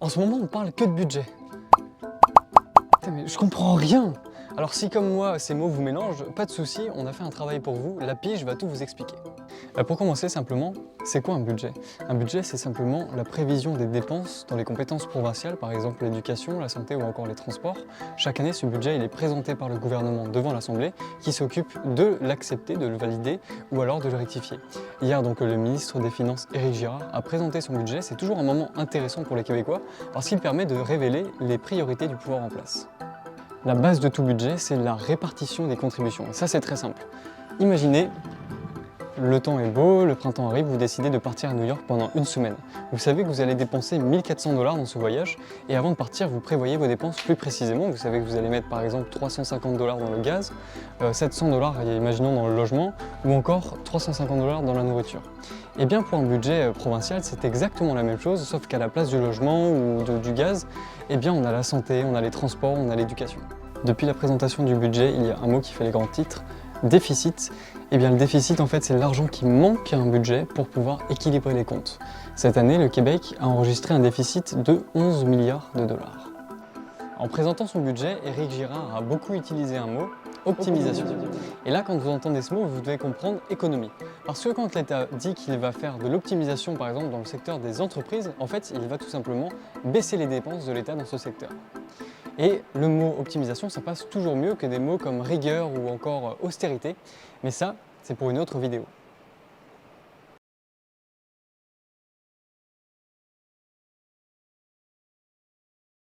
En ce moment, on parle que de budget. Putain, mais je comprends rien. Alors si comme moi, ces mots vous mélangent, pas de souci, on a fait un travail pour vous, la pige va tout vous expliquer. Pour commencer simplement, c'est quoi un budget? Un budget, c'est simplement la prévision des dépenses dans les compétences provinciales, par exemple l'éducation, la santé ou encore les transports. Chaque année, ce budget il est présenté par le gouvernement devant l'Assemblée, qui s'occupe de l'accepter, de le valider ou alors de le rectifier. Hier, donc, le ministre des Finances, Éric Girard, a présenté son budget. C'est toujours un moment intéressant pour les Québécois, parce qu'il permet de révéler les priorités du pouvoir en place. La base de tout budget, c'est la répartition des contributions. Et ça, c'est très simple. Imaginez, le temps est beau, le printemps arrive, vous décidez de partir à New York pendant une semaine. Vous savez que vous allez dépenser 1400 $ dans ce voyage, et avant de partir, vous prévoyez vos dépenses plus précisément. Vous savez que vous allez mettre par exemple 350 $ dans le gaz, 700 $, imaginons, dans le logement, ou encore 350 $ dans la nourriture. Et bien pour un budget provincial, c'est exactement la même chose, sauf qu'à la place du logement ou du gaz, eh bien on a la santé, on a les transports, on a l'éducation. Depuis la présentation du budget, il y a un mot qui fait les grands titres, déficit. Eh bien le déficit, en fait, c'est l'argent qui manque à un budget pour pouvoir équilibrer les comptes. Cette année, le Québec a enregistré un déficit de 11 milliards $. En présentant son budget, Éric Girard a beaucoup utilisé un mot, optimisation. Et là, quand vous entendez ce mot, vous devez comprendre économie. Parce que quand l'État dit qu'il va faire de l'optimisation, par exemple, dans le secteur des entreprises, en fait, il va tout simplement baisser les dépenses de l'État dans ce secteur. Et le mot optimisation, ça passe toujours mieux que des mots comme rigueur ou encore austérité. Mais ça, c'est pour une autre vidéo.